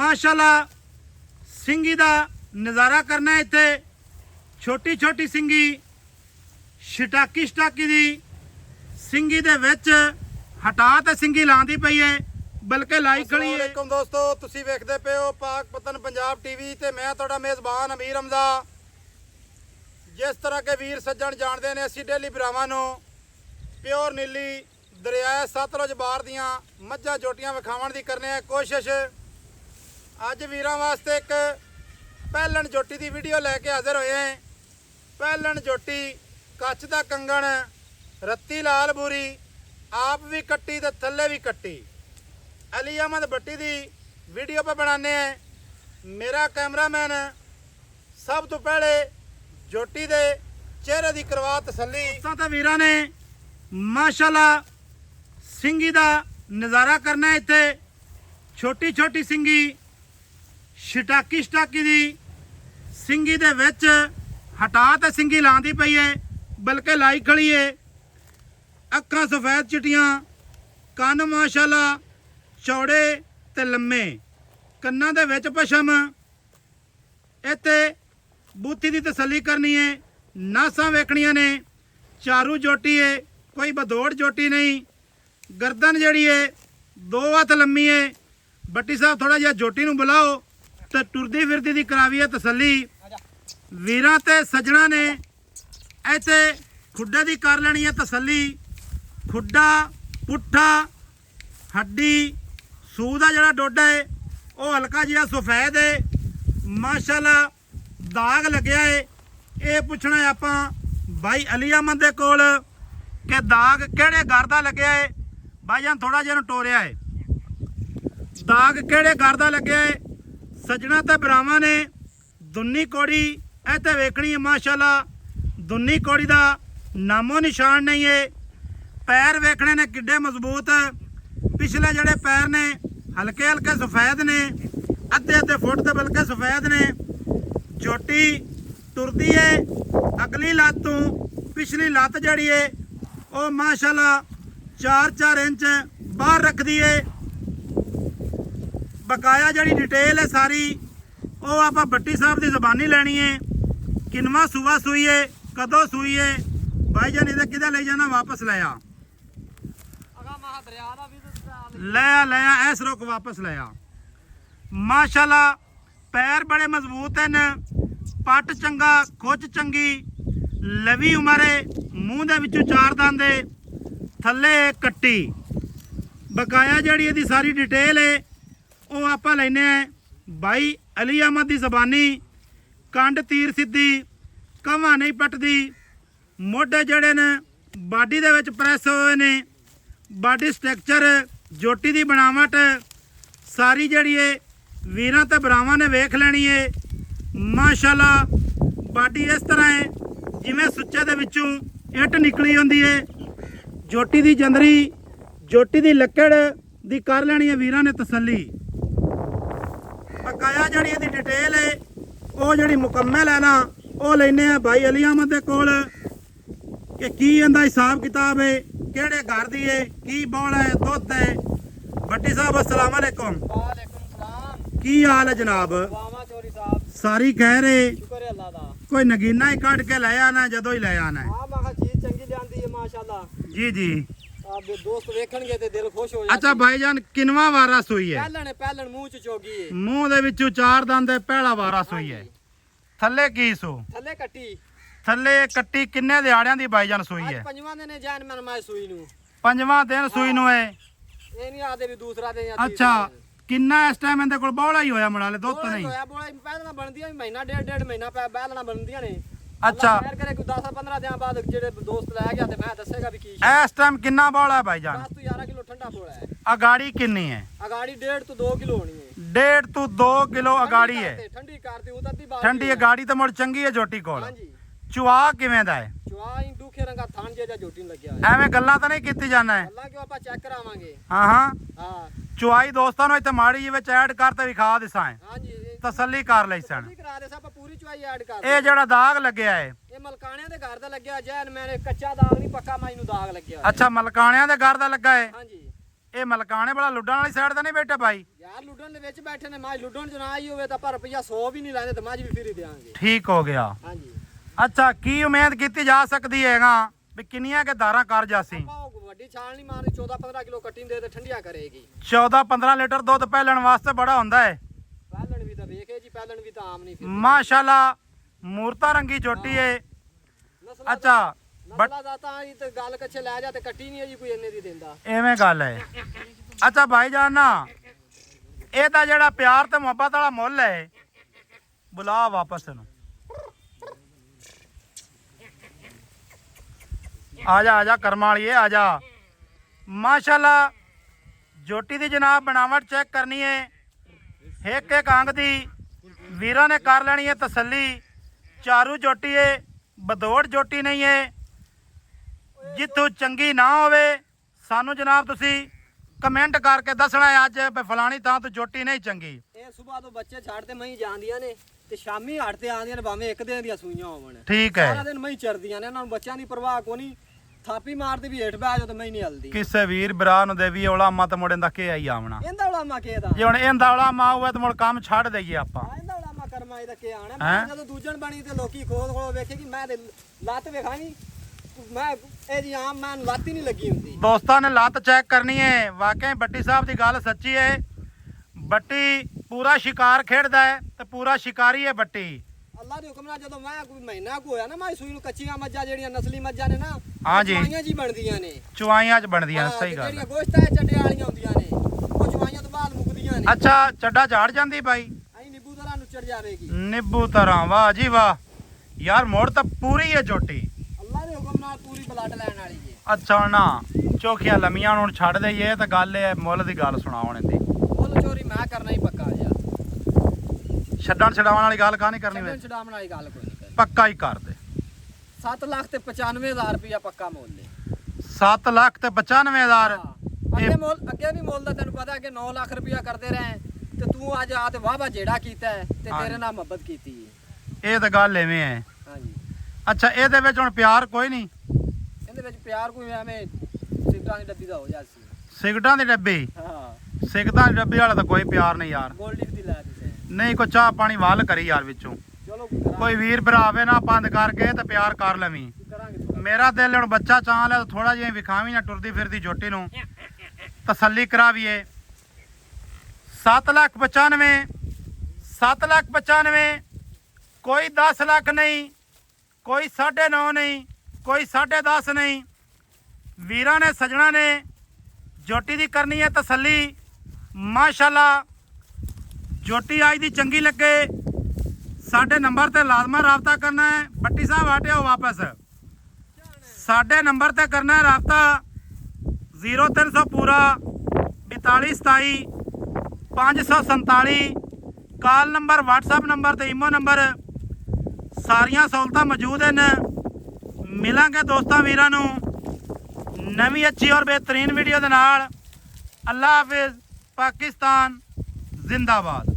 माशाल्लाह सिंगी दा नज़ारा करना। इत्थे छोटी छोटी सिंगी छटाकी छटाकी दी सिंगी दे विच हटा ते सिंगी लांदी पई है, बल्कि लाई खड़ी है। अस्सलाम दोस्तों, तुसी वेखदे पे हो पाक पतन पंजाब टीवी ते मैं तुहाडा मेज़बान अमीर हमजा। जिस तरह के वीर सज्जण जानते हैं, असीं डेली भरावां नूं प्योर नीली दरियाए सतलुज बार दियां मੱਝਾਂ जोटियां विखावण दी करने कोशिश। अज वीरां वास्ते एक पहलन जोटी की वीडियो लैके हाजिर होए हैं। पहलन जोटी कच्छ दा कंगण, रत्ती लाल बूरी, आप भी कट्टी ते थल्ले भी कट्टी। अली अहमद भट्टी की वीडियो पे बनाने हैं। मेरा कैमरामैन सब तो पहले जोटी दे चेहरे की करवा तसल्ली। तो वीरां ने माशाल्लाह सिंगी दा नज़ारा करना। इत्थे छोटी छोटी सिंगी छटाकी छटाकी दी सिंगी दे विच हटा ते सिंगी लांदी पई है, बल्कि लाई खड़ी है। अखां सफेद चिट्टियां, कन्न माशाल्लाह चौड़े ते लम्मे, कन्नां दे विच पशम। इत्थे बूथी दी तसल्ली करनी है, नासां वेखणियां ने। चारू जोटी है, कोई बदौड़ जोटी नहीं। गर्दन जड़ी है 2 हथ लम्मी है। भट्टी साहब थोड़ा जिहा जोटी नूं बुलाओ तो टुरदी फिरदी दी करावी है तसल्ली। वीरां ते सज्जणा ने इत्थे खुड्डे दी कर लेनी है तसल्ली। खुड्डा पुट्ठा हड्डी सूह दा जिहड़ा डोडा है वो हल्का जिहा सफेद है, माशाल्लाह दाग लग्या है। ये पुछना है आपां भाई अली अहमद दे कोल कि दाग किहड़े घर दा लग्या है। भाईजान थोड़ा जिहा टोरिया है, दाग किहड़े घर दा लग्या है। सज्जणा ते भरावां ने दुन्नी कौड़ी इत्थे वेखणी है। माशाल्लाह दुन्नी कौड़ी दा नामो निशान नहीं है। पैर वेखने ने किड्डे मजबूत, पिछले जड़े पैर ने हल्के हल्के सफेद ने, अद्धे अद्धे फुट ते बल्कि सफेद ने। जोटी तुरदी है अगली लत्त तो पिछली लत्त जड़ी है वो माशाल्लाह 4-4 इंच बाहर रखदी है। बकाया जड़ी डिटेल है सारी वो आप भट्टी साहब की जबानी लैनी है। किनवा सूआ सूई है, कदों सूई है। भाईजान इधर किधर ले जाना, वापस ले आ, ले आ ऐस रोक वापस ले आ। माशाल्लाह पैर बड़े मजबूत हैं, पट चंगा, खुच चंगी, लवी उमरे, मूँह दे विचों 4 दंद, थल्ले कट्टी। बकाया जड़ी इहदी सारी डिटेल है वो आप लेने भाई अली अहमद की जबानी। कंड तीर सीधी, कवा नहीं पटदी, मोढे जड़े ने बाडी दे विच प्रैस होए ने। बाडी स्ट्रक्चर जोटी की बनावट सारी जड़ी है वीरां ते भरावां ने वेख लैनी है। माशाल्लाह बाडी इस तरह है जिवें सुच्चे दे विचों इट निकली होंदी है। जोटी की जंदरी, जोटी की लकड़ दी कर लैनी है वीरां ने तसल्ली। बकाया जड़ी इहदी डिटेल है वो जड़ी मुकम्मल है ना वो लेने भाई अली अहमद दे कोल कि की इहदा हिसाब किताब है, किहड़े घर दी है, की बौल है, दुध है। भट्टी साहब अस्सलाम वालेकुम। की हाल है जनाब? सारी खैर है? कोई नगीना ही कट के ले आना जदों ही ले आना है। जी जी दोस्त वेखणगे ते दिल खुश हो। अच्छा भाईजान किनवा वारा सूई है? पहलन मुंह च चोगी है, मुंह दे विचों 4 दंद है, पहला वारा सूई है। थल्ले की सू? थल्ले कट्टी। थल्ले कट्टी किन्ने दिहाड़ियां दी भाईजान सूई है? 5वां दिन जान मन मैं सूई नु। 5वां दिन सूई नु है। ਇਹ ਨਹੀਂ ਆਦੇ ਵੀ ਦੂਸਰਾ ਦੇ ਜਾਂ ਅੱਛਾ ਕਿੰਨਾ ਇਸ ਟਾਈਮ ਇਹਦੇ ਕੋਲ ਬੌਲਾ ਹੀ ਹੋਇਆ ਮੜਾਲੇ ਦੁੱਧ ਤਾਂ ਨਹੀਂ ਹੋਇਆ। ਬੋਲਾ ਪਹਿਲਾਂ ਬਣਦੀਆਂ ਵੀ ਮਹੀਨਾ ਡੇਢ ਮਹੀਨਾ ਪਹਿਲਾਂ ਬਣਦੀਆਂ ਨੇ। ਅੱਛਾ ਫੇਰ ਕਰੇ ਕੋਈ 10-15 ਦਿਨਾਂ ਬਾਅਦ ਜਿਹੜੇ ਦੋਸਤ ਲੈ ਗਿਆ ਤੇ ਮੈਂ ਦੱਸੇਗਾ ਵੀ ਕੀ ਇਸ ਟਾਈਮ ਕਿੰਨਾ ਬੌਲਾ ਹੈ ਭਾਈਜਾਨ? 10 ਤੋਂ 11 ਕਿਲੋ ਠੰਡਾ ਬੋਲਾ ਹੈ। ਅਗਾੜੀ ਕਿੰਨੀ ਹੈ? ਅਗਾੜੀ 1.5 ਤੋਂ 2 ਕਿਲੋ ਹੋਣੀ ਹੈ। 1.5 ਤੋਂ 2 ਕਿਲੋ ਅਗਾੜੀ ਹੈ। ਠੰਡੀ ਕਰਦੀ ਉਹ ਤਾਂ ਬਾਅਦ ਠੰਡੀ ਅਗਾੜੀ ਤਾਂ ਮੁੜ ਚੰਗੀ ਹੈ ਜੋਟੀ ਕੋਲ। ਹਾਂਜੀ ਚੁਆ ਕਿਵੇਂ ਦਾ ਹੈ? ਚੁਆ ਹੀ ਦੁਖੇ ਰੰਗਾ ਥਾਣ ਜਿਹਾ ਜੋਟੀ ਨੂੰ ਲੱਗਿਆ ਹੋਇਆ। ਐਵੇਂ ਗੱਲਾਂ ਤਾਂ ਨਹੀਂ ਕੀਤੀ ਜਾਣਾ ਹੈ? ਅੱਲਾ ਕਿਉਂ ਆਪਾਂ ਚੈੱਕ ਕਰਾਵਾਂਗੇ। ਹਾਂ ਹਾਂ ਹਾਂ ਚੁਆਈ ਦੋਸਤਾਂ ਨੂੰ ਇੱਥੇ ਮਾੜੀ ਜਿਹੀ ਵਿੱਚ ਐਡ ਕਰ ਤੇ ਵਿਖਾ ਦਿਸਾਂ ਹਾਂਜੀ ਤਸੱਲੀ ਕਰ ਲਈ ਸਣ। ਤਸੱਲੀ ਕਰਾ ਦੇ ਸਭ ਪੂਰੀ ਚੁਆਈ ਐਡ ਕਰ। ਇਹ ਜਿਹੜਾ ਦਾਗ ਲੱਗਿਆ ਹੈ ਇਹ ਮਲਕਾਣਿਆਂ ਦੇ ਘਰ ਦਾ ਲੱਗਿਆ ਜੈਨ ਮੈਨੇ ਕੱਚਾ ਦਾਗ ਨਹੀਂ ਪੱਕਾ ਮਾਈ ਨੂੰ ਦਾਗ ਲੱਗਿਆ। ਅੱਛਾ ਮਲਕਾਣਿਆਂ ਦੇ ਘਰ ਦਾ ਲੱਗਾ ਹੈ। ਹਾਂਜੀ ਇਹ ਮਲਕਾਣੇ ਵਾਲਾ ਲੁੱਡਣ ਵਾਲੀ ਸਾਈਡ ਤੇ ਨਹੀਂ ਬੈਠਾ ਬਾਈ? ਯਾਰ ਲੁੱਡਣ ਦੇ ਵਿੱਚ ਬੈਠੇ ਨੇ, ਮੱਝ ਲੁੱਡਣ ਚ ਨਾ ਆਈ ਹੋਵੇ ਤਾਂ ਪਰ ਰੁਪਈਆ 100 ਵੀ ਨਹੀਂ ਲੈਂਦੇ ਤੇ ਮੱਝ ਵੀ ਫਰੀ ਦੇਵਾਂਗੇ। ਠੀਕ ਹੋ ਗਿਆ। ਹਾਂਜੀ ਅੱਛਾ, ਕੀ ਉਮੀਦ ਕੀਤੀ ਜਾ ਸਕਦੀ ਹੈਗਾ ਵੀ ਕਿੰਨੀਆਂ ਕੇ ਧਾਰਾਂ ਕਰ ਜਾਸੀ? ਆਪਾਂ ਉਹ ਵੱਡੀ ਛਾਲ ਨਹੀਂ ਮਾਰਨੀ, 14-15 ਕਿਲੋ ਕੱਟੀ ਦੇ ਤੇ ਠੰਡੀਆਂ ਕਰੇਗੀ। 14-15 ਲੀਟਰ ਦੁੱਧ ਪਹਿਲਣ ਵਾਸਤੇ ਬੜਾ ਹੁੰਦਾ ਹੈ। ਪਹਿਲਣ ਵੀ ਤਾਂ ਵੇਖੇ ਜੀ, ਪਹਿਲਣ ਵੀ ਤਾਂ ਆਮ ਨਹੀਂ ਫਿਰ ਮਾਸ਼ਾਅੱਲਾ ਮੂਰਤਾ ਰੰਗੀ ਝੋਟੀ ਏ। ਨਸਲਾਂ ਅੱਛਾ ਨਸਲਾਂ ਦਾ ਤਾਂ ਇਹ ਤੇ ਗੱਲ ਕੱਛੇ ਲੈ ਜਾ ਤੇ ਕੱਟੀ ਨਹੀਂ ਹੈ ਜੀ ਕੋਈ ਇੰਨੇ ਦੀ ਦਿੰਦਾ। ਐਵੇਂ ਗੱਲ ਹੈ। ਅੱਛਾ ਭਾਈ ਜਾਨ ਨਾ ਇਹਦਾ ਜਿਹੜਾ ਪਿਆਰ ਤੇ ਮੁਹੱਬਤ ਵਾਲਾ ਮੁੱਲ ਹੈ, ਬੁਲਾ ਵਾਪਸ ਨੂੰ। ਆ ਜਾ ਕਰਮਾਂ ਵਾਲੀਏ ਆ ਜਾ। ਮਾਸ਼ਾਅੱਲਾ ਝੋਟੀ ਦੀ ਜਨਾਬ ਬਣਾਵਟ ਚੈੱਕ ਕਰਨੀ ਹੈ, ਇੱਕ ਇੱਕ ਅੰਗ ਦੀ ਵੀਰਾਂ ਨੇ ਕਰ ਲੈਣੀ ਹੈ ਤਸੱਲੀ। ਚਾਰੂ ਝੋਟੀ ਹੈ, ਬਦੋੜ ਝੋਟੀ ਨਹੀਂ ਹੈ। ਜਿੱਥੋਂ ਚੰਗੀ ਨਾ ਹੋਵੇ ਸਾਨੂੰ ਜਨਾਬ ਤੁਸੀਂ ਕਮੈਂਟ ਕਰਕੇ ਦੱਸਣਾ ਹੈ ਅੱਜ ਵੀ ਫਲਾਣੀ ਥਾਂ ਤੋਂ ਝੋਟੀ ਨਹੀਂ ਚੰਗੀ। ਇਹ ਸਵੇਰ ਤੋਂ ਬੱਚੇ ਛੱਡ ਤੇ ਮਹੀਂ ਜਾਂਦੀਆਂ ਨੇ ਤੇ ਸ਼ਾਮੀ ਹੱਟ ਤੇ ਆਉਂਦੀਆਂ ਨੇ, ਭਾਵੇਂ ਇੱਕ ਦਿਨ ਦੀਆਂ ਸੂਈਆਂ ਹੋਵਣ। ਠੀਕ ਸਾਰਾ ਹੈ। ਦਿਨ ਮਹੀਂ ਚਰਦੀਆਂ ਨੇ, ਇਹਨਾਂ ਨੂੰ ਬੱਚਿਆਂ ਦੀ ਪਰਵਾਹ ਕੋਨੀ। ਥਾਪੀ ਮਾਰਦੇ ਵੀ ਹੇਠ ਬਹਿ ਜਾਓ ਤੇ ਮਹੀਂ ਨਹੀਂ ਹਲਦੀ। ਕਿਸੇ ਵੀਰ ਭਰਾ ਨੂੰ ਦੇਵੀ ਔਲਾ ਮਤ ਮੁੰਡੇ ਦਾ ਕੀ ਆਈ ਆਵਣਾ। ਇਹਦਾ ਉਲਾਮਾ ਕੇ ਦਾ ਜੇ ਹੁਣ ਇਹਦਾ ਔਲਾ ਮਾ ਹੋਵੇ ਤਾਂ ਮੁੜ ਕੰਮ ਛੱਡ ਦਈਏ ਆਪਾਂ। ਇਹਦਾ ਉਲਾਮਾ ਕਰਮਾ ਇਹਦਾ ਕੀ ਆਣਾ। ਹੈਂ? ਮੈਂ ਜਦੋਂ ਦੂਜਣ ਬਣੀ ਤੇ ਲੋਕੀ ਖੋਲ ਵੇਖੇਗੀ, ਮੈਂ ਤੇ ਲੱਤ ਵੇਖਾਂਗੀ, ਮੈਂ ਇਹ ਜੀ ਆਮ ਮੈਂ ਲੱਤ ਹੀ ਨਹੀਂ ਲੱਗੀ ਹੁੰਦੀ। ਦੋਸਤਾਂ ਨੇ ਲੱਤ ਚੈੱਕ ਕਰਨੀ ਹੈ। ਵਾਕਈ ਬੱਟੀ ਸਾਹਿਬ ਦੀ ਗੱਲ ਸੱਚੀ ਹੈ। ਬੱਟੀ ਪੂਰਾ ਸ਼ਿਕਾਰ ਖੇਡਦਾ ਹੈ ਤੇ ਪੂਰਾ ਸ਼ਿਕਾਰੀ ਹੈ ਬੱਟੀ। ਅੱਲਾ ਦੇ ਹੁਕਮ ਨਾਲ ਜਦੋਂ ਮੈਂ ਕੋਈ ਮਹੀਨਾ ਕੋ ਹੋਇਆ ਨਾ, ਮੈਂ ਸੂਈ ਨੂੰ ਕੱਚੀਆਂ ਮੱਝਾਂ ਜਿਹੜੀਆਂ ਨਸਲੀ ਮੱਝਾਂ ਨੇ ਨਾ, ਹਾਂਜੀ। ਚਵਾਈਆਂ ਜੀ ਬਣਦੀਆਂ ਨੇ। ਚੁਆਈਆਂ 'ਚ ਬਣਦੀਆਂ ਨੇ, ਹਾਂ, ਸਹੀ ਗੱਲ ਜਿਹੜੀਆਂ ਹੈ। ਗੋਸ਼ਤਾਂ ਚੱਡੇ ਵਾਲੀਆਂ ਹੁੰਦੀਆਂ ਨੇ, ਉਹ ਚਵਾਈਆਂ ਤੋਂ ਬਾਅਦ ਮੁੱਕਦੀਆਂ ਨੇ। ਅੱਛਾ ਚੱਡਾ ਝਾੜ ਜਾਂਦੀ ਬਾਈ? ਐਂ ਨਿੰਬੂ ਤਰ੍ਹਾਂ ਨੂੰ ਚੜ ਜਾਵੇਗੀ। ਨਿੰਬੂ ਤਰ੍ਹਾਂ, ਵਾਹ ਜੀ ਵਾਹ। ਯਾਰ ਮੋੜ ਤਾਂ ਪੂਰੀ ਹੈ ਝੋਟੀ। ਅੱਲਾ ਦੇ ਹੁਕਮ ਨਾਲ ਪੂਰੀ ਬਲੱਡ ਲੈਣ ਵਾਲੀ ਹੈ। ਅੱਛਾ ਹੁਣ ਨਾ ਚੋਖੀਆਂ ਲੰਮੀਆਂ ਹੁਣ ਛੱਡ ਦਈਏ ਤਾਂ ਗੱਲ ਇਹ ਹੈ, ਮੁੱਲ ਦੀ ਗੱਲ ਸੁਣਾਉਣ ਦੀ। ਮੁੱਲ ਚੋਰੀ ਮੈਂ ਕਰਨਾ ਹੀ ਪੱਕਾ ਜਿਆ। ਛੱਡਣ ਛਡਾਉਣ ਵਾਲੀ ਗੱਲ ਕਾ ਨਹੀਂ ਕਰਨੀ ਵੇ, ਛੱਡਣ ਛਡਾਉਣ ਵਾਲੀ ਗੱਲ ਕੋਈ ਨਹੀਂ ਕਰਨੀ। ਪੱਕਾ ਹੀ ਕਰ ਦੇ। 7,95,000 ਰੁਪਇਆ ਪੱਕਾ ਮੁੱਲ ਹੈ। 7,95,000। ਅੱਗੇ ਵੀ ਮੁੱਲ ਦਾ ਤੈਨੂੰ ਪਤਾ ਕਿ 9 ਲੱਖ ਰੁਪਇਆ ਕਰਦੇ ਰਹੇ ਤੇ ਤੂੰ ਅੱਜ ਆ ਤੇ ਵਾਹਵਾ ਜਿਹੜਾ ਕੀਤਾ ਹੈ ਤੇ ਤੇਰੇ ਨਾਲ ਮੁਹੱਬਤ ਕੀਤੀ ਹੈ। ਇਹ ਤਾਂ ਗੱਲ ਐਵੇਂ ਹੈ। ਹਾਂਜੀ। ਅੱਛਾ ਇਹਦੇ ਵਿੱਚ ਹੁਣ ਪਿਆਰ ਕੋਈ ਨਹੀਂ? ਇਹਦੇ ਵਿੱਚ ਪਿਆਰ ਕੋਈ ਐਵੇਂ ਸਿਗਰਟਾਂ ਦੀ ਡੱਬੀ ਦਾ ਹੋ ਜਾ ਸੀ। ਸਿਗਰਟਾਂ ਦੀ ਡੱਬੀ? ਹਾਂ, ਸਿਗਰਟਾਂ ਦੀ ਡੱਬੀ ਵਾਲਾ ਤਾਂ ਕੋਈ ਪਿਆਰ ਨਹੀਂ ਯਾਰ। ਗੋਲਡੀ ਦੀ ਲੈ ਦਿੱਤੇ। ਨਹੀਂ ਕੋਈ ਚਾਹ ਪਾਣੀ ਵਾਲ ਕਰੀ ਯਾਰ ਵਿੱਚੋਂ। ਚਲੋ ਕੋਈ ਵੀਰ ਭਰਾ ਆਵੇ ਨਾ ਬੰਦ ਕਰਕੇ ਤੇ ਪਿਆਰ ਕਰ ਲਵੀਂ। ਕਰਾਂਗੇ। ਮੇਰਾ ਦਿਲ ਹੁਣ ਬੱਚਾ ਚਾਹ ਲਿਆ ਥੋੜਾ ਜਿਹਾ ਵਿਖਾਵੀਂ ਨਾ ਟੁਰਦੀ ਫਿਰਦੀ ਝੋਟੀ ਨੂੰ, ਤਸੱਲੀ ਕਰਾਵੀਏ। 7,95,000, 7,95,000। ਕੋਈ 10 ਲੱਖ ਨਹੀਂ, ਕੋਈ 9.5 ਨਹੀਂ, ਕੋਈ 10.5 ਨਹੀਂ। ਵੀਰਾਂ ਨੇ ਸਜਣਾ ਨੇ ਝੋਟੀ ਦੀ ਕਰਨੀ ਹੈ ਤਸੱਲੀ। ਮਾਸ਼ਾਅੱਲਾ ਝੋਟੀ ਅੱਜ ਦੀ ਚੰਗੀ ਲੱਗੇ ਸਾਡੇ ਨੰਬਰ ਤੇ ਲਾਜ਼ਮਾ ਰਾਬਤਾ ਕਰਨਾ ਹੈ। ਬੱਟੀ ਸਾਹਿਬ ਹਟਿਓ ਵਾਪਸ। ਸਾਡੇ ਨੰਬਰ ਤੇ ਕਰਨਾ ਹੈ ਰਾਬਤਾ 0300 ਪੂਰਾ 4227 547। ਕਾਲ ਨੰਬਰ, WhatsApp ਨੰਬਰ ਤੇ ਈਮੋ ਨੰਬਰ, ਸਾਰੀਆਂ ਸਹੂਲਤਾਂ ਮੌਜੂਦ ਹਨ। ਮਿਲਾਂਗੇ ਦੋਸਤਾਂ ਵੀਰਾਂ ਨੂੰ ਨਵੀਂ ਅੱਛੀ ਔਰ ਬਿਹਤਰੀਨ ਵੀਡੀਓ ਦੇ ਨਾਲ। ਅੱਲਾ ਹਾਫਿਜ਼। ਪਾਕਿਸਤਾਨ ਜ਼ਿੰਦਾਬਾਦ।